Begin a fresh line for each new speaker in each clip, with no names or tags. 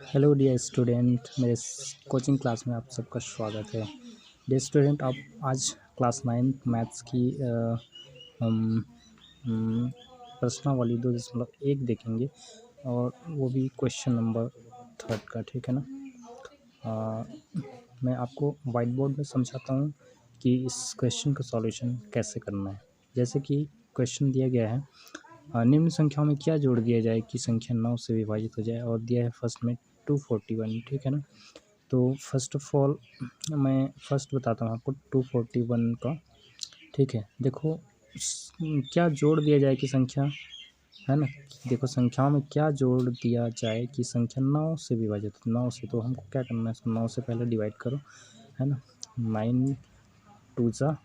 Hello dear student, मेरे coaching class में आप सबका स्वागत है। डियर स्टूडेंट, आप आज क्लास 9 मैथ्स की हम प्रश्नावली 2.1 देखेंगे और वो भी क्वेश्चन नंबर 3 का, ठीक है ना। मैं आपको वाइट बोर्ड में समझाता हूँ कि इस क्वेश्चन का सॉल्यूशन कैसे करना है। जैसे कि क्वेश्चन दिया गया है, निम्न संख्याओं में क्या जोड़ दिया जाए कि संख्या 9 से विभाजित हो जाए, और दिया है फर्स्ट में 241, ठीक है ना। तो फर्स्ट ऑफ ऑल मैं फर्स्ट बताता हूँ आपको 241 का, ठीक है। देखो क्या जोड़ दिया जाए कि संख्या, है ना। देखो संख्याओं में क्या जोड़ दिया जाए कि संख्या 9 से विभाजित, 9 से, तो हमको क्या करना है, इसको 9 से पहले डिवाइड करो, है ना। 9 2 ज़ा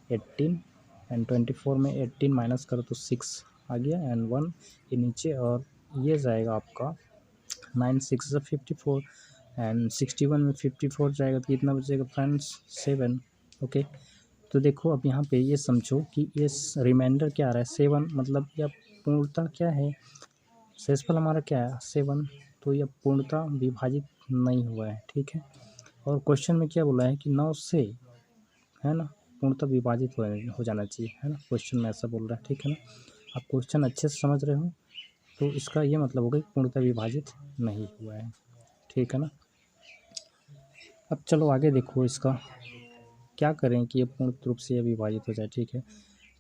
18 एंड 24 में 18 माइनस करो तो 6 आ गया एंड 1 ये नीचे, और ये जाएगा आपका 9 6 ज़ा 54 एंड 61 में 54 जाएगा तो कितना बचेगा फ्रेंड्स, 7। ओके, तो देखो अब यहाँ पे ये समझो कि ये रिमाइंडर क्या आ रहा है, 7, मतलब यह पूर्णतः क्या है, शेषफल हमारा क्या है 7, तो यह पूर्णतः विभाजित नहीं हुआ है, ठीक है। और क्वेश्चन में क्या बोला है कि 9 से, है ना, पूर्णतः विभाजित हो जाना चाहिए, है ना। क्वेश्चन में ऐसा बोल रहा है, ठीक है ना। आप क्वेश्चन अच्छे से समझ रहे हो तो इसका ये मतलब होगा कि पूर्णतः विभाजित नहीं हुआ है, ठीक है ना। अब चलो आगे देखो, इसका क्या करें कि ये पूर्ण रूप से विभाजित हो जाए, ठीक है।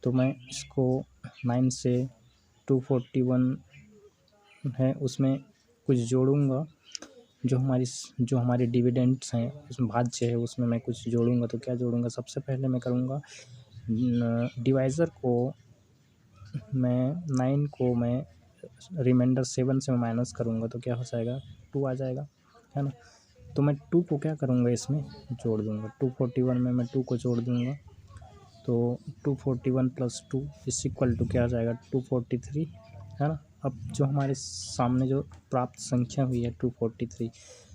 तो मैं इसको 9 से 241 है उसमें कुछ जोड़ूंगा, जो हमारे डिविडेंड्स हैं उसमें भाज्य है उसमें मैं कुछ जोड़ूंगा। तो क्या जोड़ूंगा, सबसे पहले मैं करूँगा डिवाइज़र को, मैं 9 को मैं रिमाइंडर 7 से मैं माइनस करूँगा तो क्या हो जाएगा, 2 आ जाएगा, है ना। तो मैं 2 को क्या करूँगा, इसमें जोड़ दूँगा, 241 में मैं 2 को जोड़ दूँगा तो 241 प्लस 2 इस इक्वल टू क्या आ जाएगा, 243, है ना। अब जो हमारे सामने जो प्राप्त संख्या हुई है 243,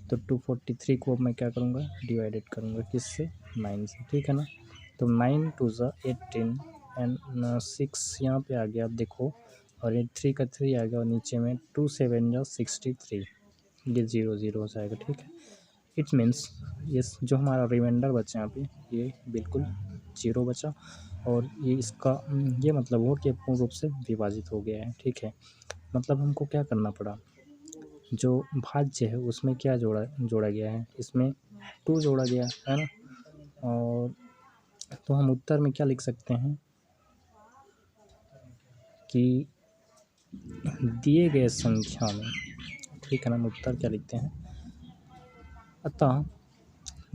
तो 243 को मैं क्या करूँगा, डिवाइडेड करूँगा किससे, 9 से, ठीक है ना। तो 9 2 ज़ा 18 एंड 6 यहाँ पे आ गया, अब देखो, और ये 3 का 3 आ गया, और नीचे में 2 7 ज़ा 63, ये 0 0 हो जाएगा, ठीक है। इट मीन्स ये जो हमारा रिमाइंडर बचा यहाँ पे ये बिल्कुल 0 बचा, और ये इसका ये मतलब हो कि पूर्ण रूप से विभाजित हो गया है, ठीक है। मतलब हमको क्या करना पड़ा, जो भाज्य है उसमें क्या जोड़ा गया है, इसमें 2 जोड़ा गया है ना। और तो हम उत्तर में क्या लिख सकते हैं कि दिए गए संख्या में, ठीक है ना, हम उत्तर क्या लिखते हैं, अतः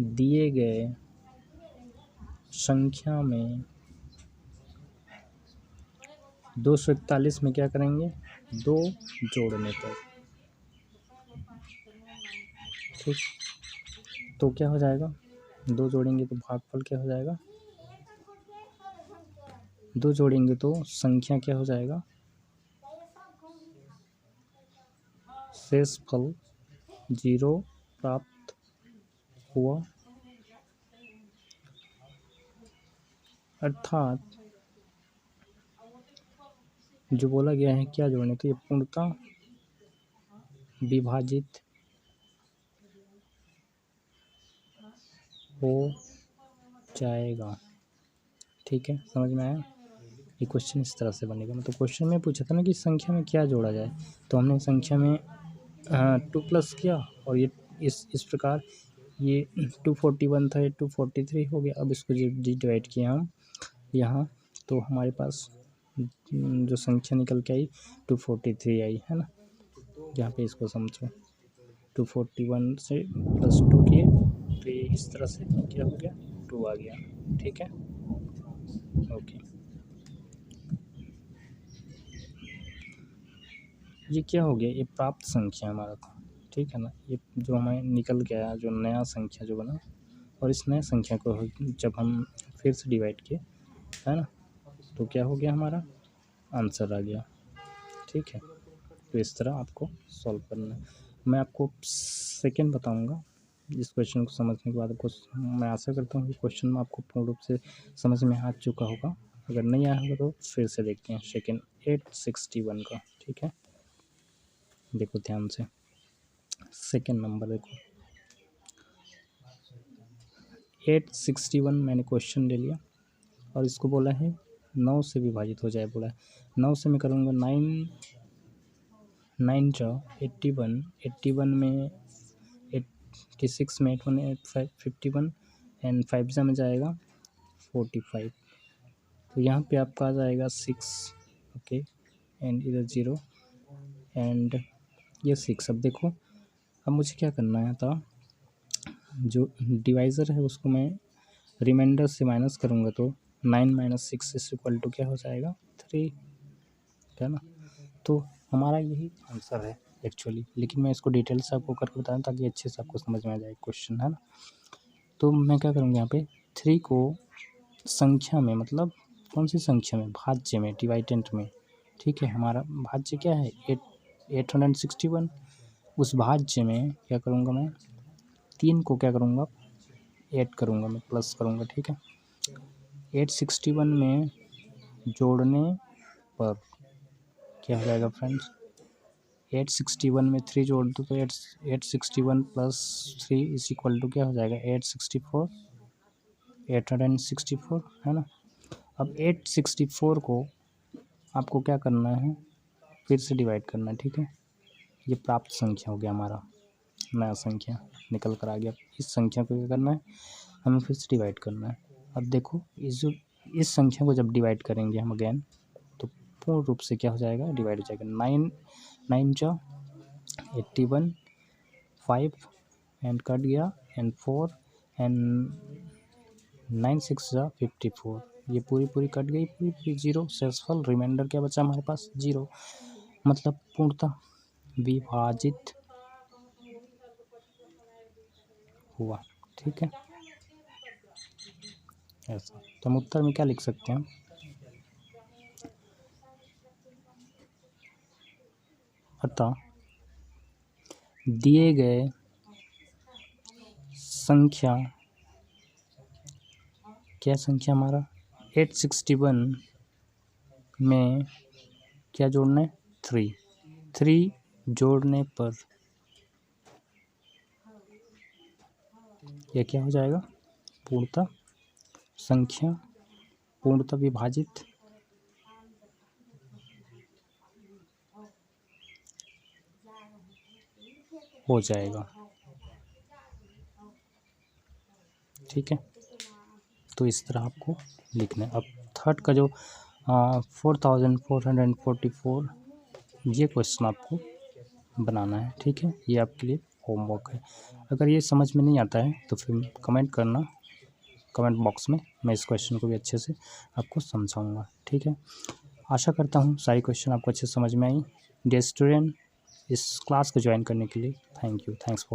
दिए गए संख्या में 241 में क्या करेंगे, 2 जोड़ने पर, ठीक। तो क्या हो जाएगा, 2 जोड़ेंगे तो भागफल क्या हो जाएगा, 2 जोड़ेंगे तो संख्या क्या हो जाएगा, शेषफल 0 प्राप्त हुआ, अर्थात जो बोला गया है क्या जोड़ने, तो ये पूर्णतः विभाजित हो जाएगा, ठीक है। समझ में आया, ये क्वेश्चन इस तरह से बनेगा। मतलब क्वेश्चन में पूछा था ना कि संख्या में क्या जोड़ा जाए, तो हमने संख्या में 2 प्लस किया, और ये इस प्रकार ये 241 था, ये 243 हो गया। अब इसको डिवाइड किया हम यहाँ, तो हमारे पास जो संख्या निकल के आई 243 आई, है ना। यहाँ पे इसको समझो, 241 से प्लस 2 किए तो ये इस तरह से क्या हो गया, 2 आ गया, ठीक है। ओके, ये क्या हो गया, ये प्राप्त संख्या हमारा था, ठीक है ना। ये जो हमें निकल गया, जो नया संख्या जो बना, और इस नए संख्या को जब हम फिर से डिवाइड किए, है ना, तो क्या हो गया, हमारा आंसर आ गया, ठीक है। तो इस तरह आपको सॉल्व करना है। मैं आपको सेकंड बताऊंगा, इस क्वेश्चन को समझने के बाद आपको, मैं आशा करता हूँ कि क्वेश्चन में आपको पूर्ण रूप से समझ में आ चुका होगा। अगर नहीं आया होगा तो फिर से देखते हैं सेकंड 861 का, ठीक है। देखो ध्यान से, सेकेंड नंबर देखो 861 मैंने क्वेश्चन ले लिया और इसको बोला है 9 से विभाजित हो जाए, बोला है 9 से मैं करूँगा 9 जा 81, 81 में 86 में 8 1 8 5 51 एंड 5 जा में जाएगा 45। तो यहाँ पे आपका आ जाएगा 6, ओके, एंड इधर 0 एंड ये 6। अब देखो अब मुझे क्या करना है था, जो डिवाइज़र है उसको मैं रिमाइंडर से माइनस करूँगा तो 9 - 6 इज इक्वल टू क्या हो जाएगा 3, है ना। तो हमारा यही आंसर है एक्चुअली, लेकिन मैं इसको डिटेल से आपको करके बताऊँ ताकि अच्छे से आपको समझ में आ जाए क्वेश्चन, है ना। तो मैं क्या करूँगा यहाँ पे 3 को संख्या में, मतलब कौन सी संख्या में, भाज्य में, डिवाइडेंट में, ठीक है। हमारा भाज्य क्या है 861, उस भाज्य में क्या करूँगा मैं 3 को क्या करूँगा ऐड करूँगा, मैं प्लस करूँगा, ठीक है। 861 में जोड़ने पर क्या हो जाएगा फ्रेंड्स, 861 में 3 जोड़ दो तो 861 प्लस 3 इज इक्वल टू क्या हो जाएगा 864, है ना। अब 864 को आपको क्या करना है, फिर से डिवाइड करना है, ठीक है। ये प्राप्त संख्या हो गया, हमारा नया संख्या निकल कर आ गया। इस संख्या को क्या करना है, हमें फिर से डिवाइड करना है। अब देखो इस संख्या को जब डिवाइड करेंगे हम अगेन, तो पूर्ण रूप से क्या हो जाएगा, डिवाइड हो जाएगा। 9 जा 81, 5 एंड कट गया एंड 4 एंड 9 6 जा 54, ये पूरी कट गई, पूरी 0 शेषफल, रिमाइंडर क्या बचा हमारे पास 0, मतलब पूर्णतः विभाजित हुआ, ठीक है। ऐसा तो हम उत्तर में क्या लिख सकते हैं, अतः दिए गए संख्या, क्या संख्या हमारा 861 में क्या जोड़ना है 3 जोड़ने पर यह क्या हो जाएगा, पूर्णतः संख्या पूर्णतः विभाजित हो जाएगा, ठीक है। तो इस तरह आपको लिखना है। अब थर्ड का जो 4444 ये क्वेश्चन आपको बनाना है, ठीक है। ये आपके लिए होमवर्क है। अगर ये समझ में नहीं आता है तो फिर कमेंट करना कमेंट बॉक्स में, मैं इस क्वेश्चन को भी अच्छे से आपको समझाऊंगा, ठीक है। आशा करता हूँ सारी क्वेश्चन आपको अच्छे से समझ में आई। डियर स्टूडेंट, इस क्लास को ज्वाइन करने के लिए थैंक यू, थैंक्स फॉर